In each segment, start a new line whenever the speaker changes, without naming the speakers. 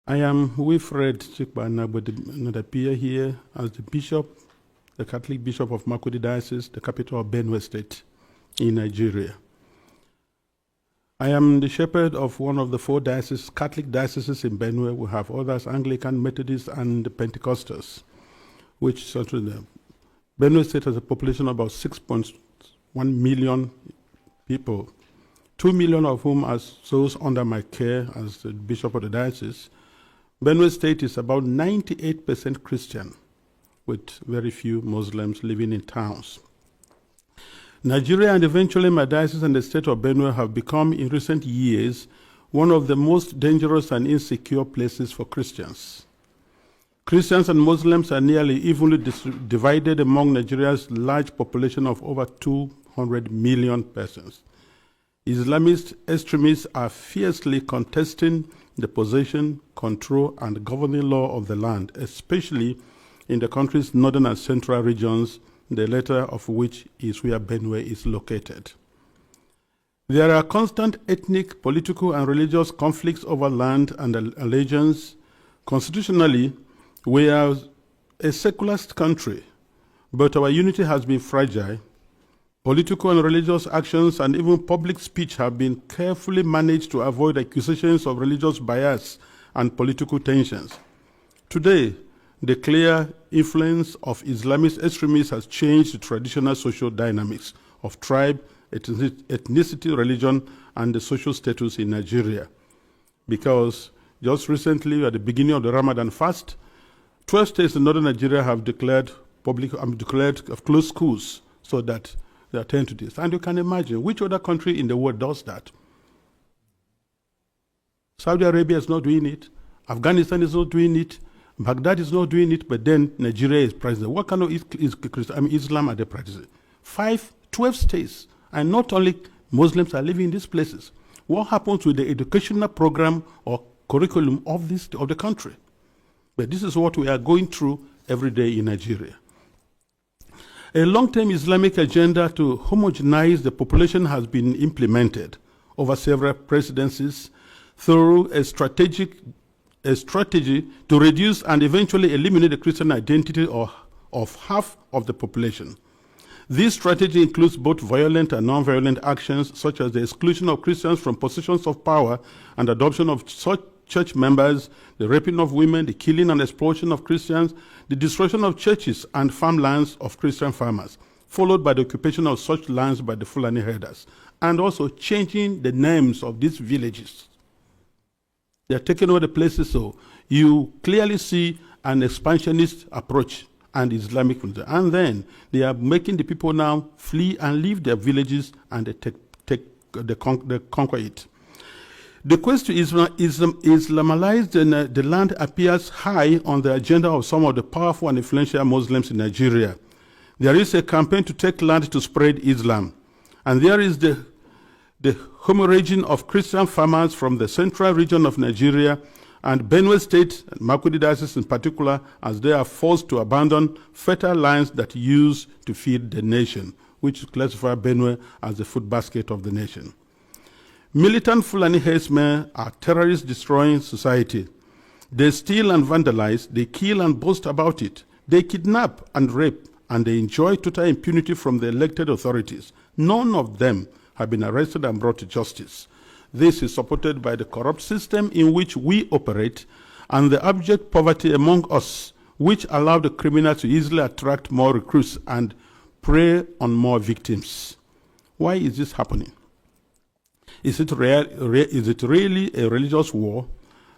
I am Wilfred but appear here as the bishop, the Catholic Bishop of Makurdi Diocese, the capital of Benue State in Nigeria. I am the shepherd of one of the 4 dioceses, Catholic dioceses in Benue. We have others, Anglican, Methodist, and Pentecostals, which certainly Benue State has a population of about 6.1 million people, 2 million of whom are those under my care as the bishop of the diocese. Benue State is about 98% Christian, with very few Muslims living in towns. Nigeria and eventually my diocese and the state of Benue have become, in recent years, one of the most dangerous and insecure places for Christians. Christians and Muslims are nearly evenly divided among Nigeria's large population of over 200 million persons. Islamist extremists are fiercely contesting the possession, control, and governing law of the land, especially in the country's northern and central regions, the latter of which is where Benue is located. There are constant ethnic, political, and religious conflicts over land and allegiance. Constitutionally, we are a secularist country, but our unity has been fragile. Political and religious actions and even public speech have been carefully managed to avoid accusations of religious bias and political tensions. Today, the clear influence of Islamist extremists has changed the traditional social dynamics of tribe, ethnicity, religion, and the social status in Nigeria. Because just recently, at the beginning of the Ramadan fast, 12 states in northern Nigeria have declared closed schools so that they attend to this. And you can imagine, which other country in the world does that? Saudi Arabia is not doing it. Afghanistan is not doing it. Baghdad is not doing it, but then Nigeria is practicing. What kind of Islam are they practicing? 12 states, and not only Muslims are living in these places. What happens with the educational program or curriculum of the country? But this is what we are going through every day in Nigeria. A long-term Islamic agenda to homogenize the population has been implemented over several presidencies through a strategy to reduce and eventually eliminate the Christian identity of half of the population. This strategy includes both violent and non-violent actions, such as the exclusion of Christians from positions of power and adoption of such church members, the raping of women, the killing and exploitation of Christians, the destruction of churches and farmlands of Christian farmers, followed by the occupation of such lands by the Fulani herders, and also changing the names of these villages. They are taking over the places, so you clearly see an expansionist approach and Islamic, and then they are making the people now flee and leave their villages, and they conquer it. The quest to Islamalize the land appears high on the agenda of some of the powerful and influential Muslims in Nigeria. There is a campaign to take land to spread Islam, and there is the hemorrhaging of Christian farmers from the central region of Nigeria and Benue State, and Makurdi Diocese in particular, as they are forced to abandon fertile lands that used to feed the nation, which classify Benue as the food basket of the nation. Militant Fulani herdsmen are terrorists destroying society. They steal and vandalize, they kill and boast about it. They kidnap and rape, and they enjoy total impunity from the elected authorities. None of them have been arrested and brought to justice. This is supported by the corrupt system in which we operate and the abject poverty among us, which allow the criminals to easily attract more recruits and prey on more victims. Why is this happening? Is it really a religious war?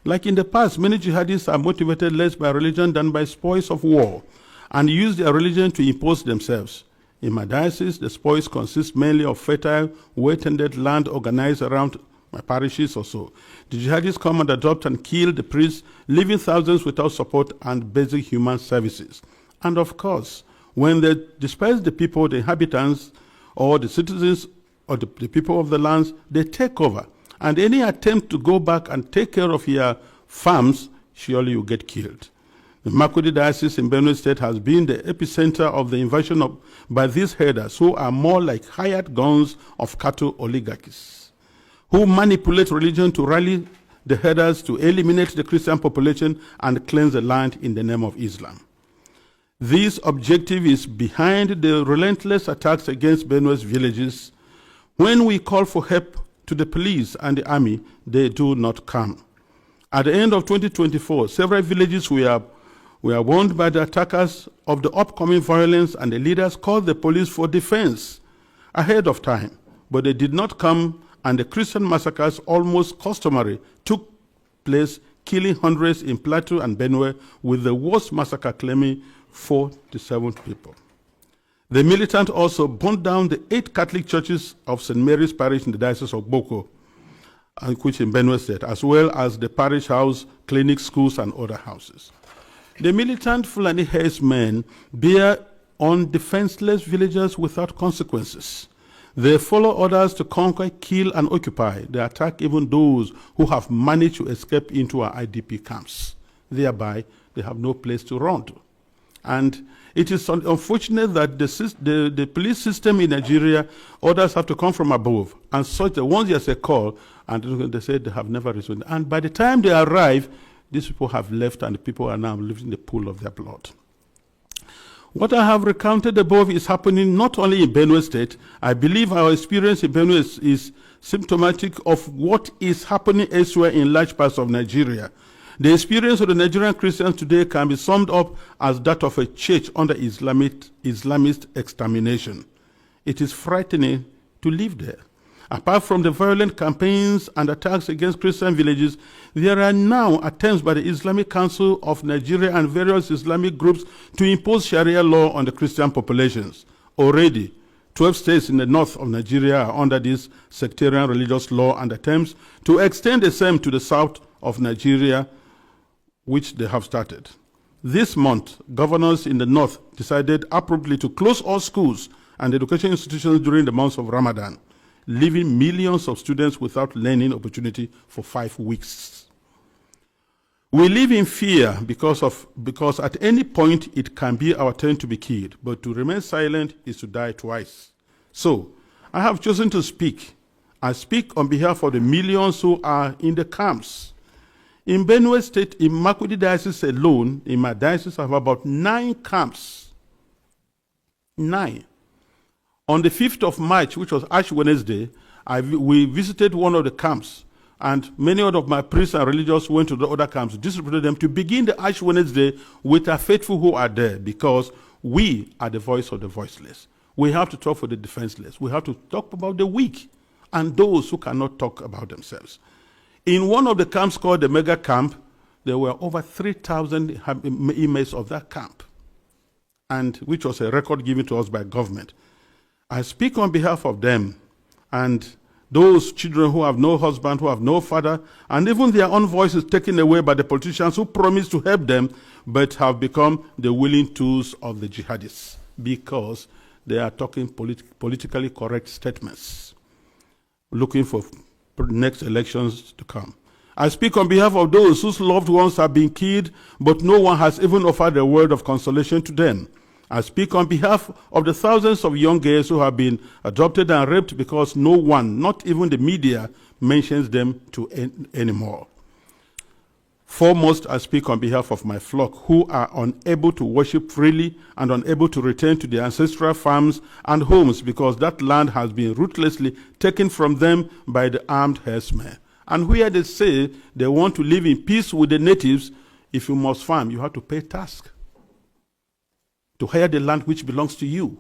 Like in the past, many jihadists are motivated less by religion than by spoils of war and use their religion to impose themselves. In my diocese, the spoils consist mainly of fertile, well-tended land organized around my parishes or so. The jihadists come and adopt and kill the priests, leaving thousands without support and basic human services. And of course, when they disperse the people, the inhabitants, or the citizens, or the people of the lands, they take over. And any attempt to go back and take care of your farms, surely you get killed. The Makurdi Diocese in Benue State has been the epicenter of the invasion by these herders, who are more like hired guns of cattle oligarchies, who manipulate religion to rally the headers to eliminate the Christian population and cleanse the land in the name of Islam. This objective is behind the relentless attacks against Benue's villages. When we call for help to the police and the army, they do not come. At the end of 2024, several villages were warned by the attackers of the upcoming violence, and the leaders called the police for defense ahead of time, but they did not come, and the Christian massacres, almost customary, took place, killing hundreds in Plateau and Benue, with the worst massacre claiming 47 people. The militant also burned down the 8 Catholic churches of St. Mary's Parish in the Diocese of Boko, which in Benue State, as well as the parish house, clinics, schools, and other houses. The militant Fulani herdsmen bear on defenseless villagers without consequences. They follow orders to conquer, kill, and occupy. They attack even those who have managed to escape into our IDP camps. Thereby, they have no place to run to. And it is unfortunate that the police system in Nigeria, orders have to come from above. And such that once there's a call, and they say they have never responded. And by the time they arrive, these people have left, and the people are now living in the pool of their blood. What I have recounted above is happening not only in Benue State. I believe our experience in Benue is symptomatic of what is happening elsewhere in large parts of Nigeria. The experience of the Nigerian Christians today can be summed up as that of a church under Islamist extermination. It is frightening to live there. Apart from the violent campaigns and attacks against Christian villages, there are now attempts by the Islamic Council of Nigeria and various Islamic groups to impose Sharia law on the Christian populations. Already, 12 states in the north of Nigeria are under this sectarian religious law, and attempts to extend the same to the south of Nigeria, which they have started. This month, governors in the north decided abruptly to close all schools and education institutions during the months of Ramadan, leaving millions of students without learning opportunity for 5 weeks. We live in fear because at any point it can be our turn to be killed, but to remain silent is to die twice. So, I have chosen to speak. I speak on behalf of the millions who are in the camps. In Benue State, in Makurdi Diocese alone, in my diocese, I have about 9 camps. 9. On the 5th of March, which was Ash Wednesday, we visited one of the camps, and many of my priests and religious went to the other camps, distributed them to begin the Ash Wednesday with our faithful who are there, because we are the voice of the voiceless. We have to talk for the defenseless. We have to talk about the weak and those who cannot talk about themselves. In one of the camps called the Mega Camp, there were over 3,000 inmates of that camp, and which was a record given to us by government. I speak on behalf of them and those children who have no husband, who have no father, and even their own voices taken away by the politicians who promised to help them, but have become the willing tools of the jihadists because they are talking politically correct statements, looking for next elections to come. I speak on behalf of those whose loved ones have been killed, but no one has even offered a word of consolation to them. I speak on behalf of the thousands of young girls who have been adopted and raped because no one, not even the media, mentions them anymore. Foremost, I speak on behalf of my flock who are unable to worship freely and unable to return to their ancestral farms and homes because that land has been ruthlessly taken from them by the armed herdsmen. And where they say they want to live in peace with the natives, if you must farm, you have to pay tax to hire the land which belongs to you.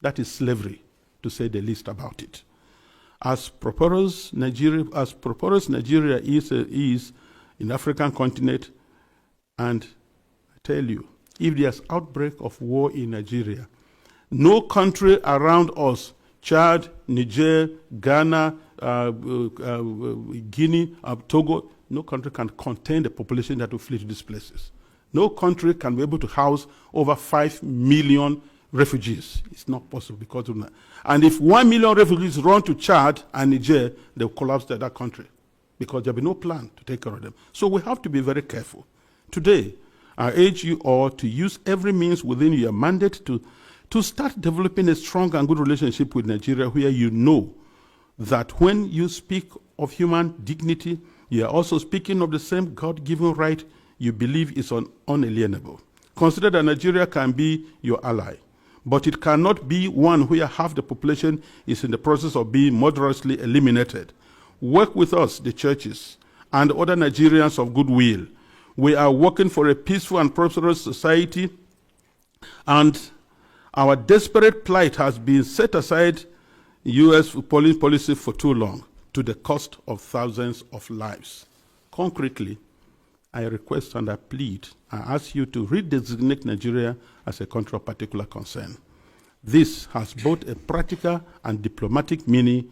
That is slavery, to say the least about it. As prosperous Nigeria is in the African continent, and I tell you, if there's outbreak of war in Nigeria, no country around us, Chad, Niger, Ghana, Guinea, Togo, no country can contain the population that will flee to these places. No country can be able to house over 5 million refugees. It's not possible because of that. And if 1 million refugees run to Chad and Niger, they'll collapse that country because there'll be no plan to take care of them. So we have to be very careful. Today, I urge you all to use every means within your mandate to start developing a strong and good relationship with Nigeria, where you know that when you speak of human dignity, You are also speaking of the same God-given right you believe is unalienable. Consider that Nigeria can be your ally, but it cannot be one where half the population is in the process of being murderously eliminated. Work with us, the churches, and other Nigerians of goodwill. We are working for a peaceful and prosperous society, and our desperate plight has been set aside U.S. policy for too long, to the cost of thousands of lives. Concretely, I request and I plead, I ask you to redesignate Nigeria as a country of particular concern. This has both a practical and diplomatic meaning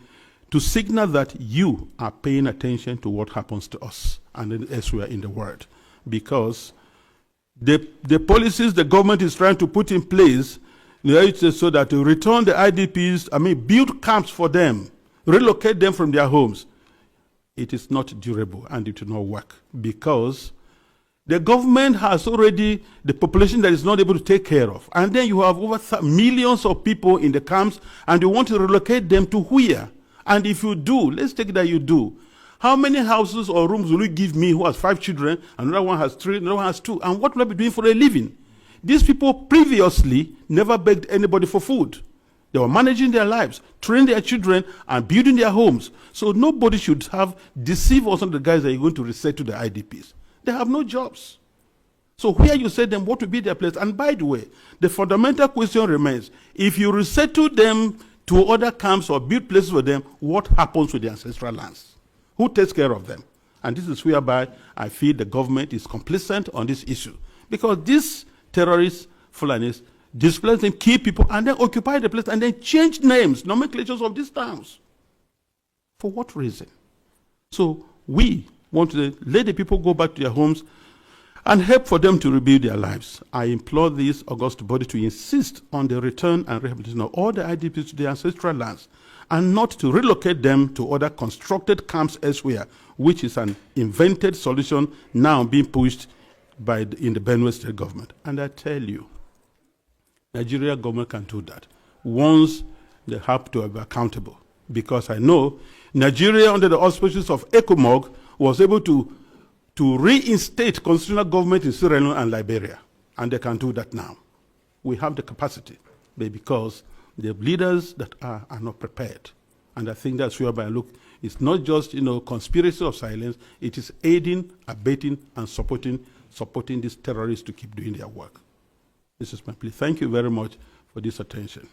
to signal that you are paying attention to what happens to us and elsewhere in the world. Because the policies the government is trying to put in place, so that to return the IDPs, build camps for them, relocate them from their homes, it is not durable and it will not work, because the government has already the population that is not able to take care of. And then you have over millions of people in the camps, and you want to relocate them to where? And if you do, let's take that you do. How many houses or rooms will you give me who has 5 children, another one has 3, another one has 2, and what will I be doing for a living? These people previously never begged anybody for food. They were managing their lives, training their children, and building their homes. So nobody should have deceived us on the guys that you're going to resettle the IDPs. They have no jobs. So where you set them, what will be their place? And by the way, the fundamental question remains, if you resettle them to other camps or build places for them, what happens with the ancestral lands? Who takes care of them? And this is whereby I feel the government is complicit on this issue. Because these terrorists, Fulanis, displace them, kill people, and then occupy the place, and then change names, nomenclatures of these towns. For what reason? So we want to let the people go back to their homes and help for them to rebuild their lives. I implore this august body to insist on the return and rehabilitation of all the IDPs to their ancestral lands, and not to relocate them to other constructed camps elsewhere, which is an invented solution now being pushed in the Benue State government. And I tell you, Nigeria government can do that once they have to be accountable. Because I know Nigeria, under the auspices of ECOMOG, was able to reinstate constitutional government in Sierra Leone and Liberia. And they can do that now. We have the capacity, but because the leaders that are not prepared. And I think that's whereby, look, it's not just conspiracy of silence, it is aiding, abetting, and supporting these terrorists to keep doing their work. This is my plea. Thank you very much for this attention.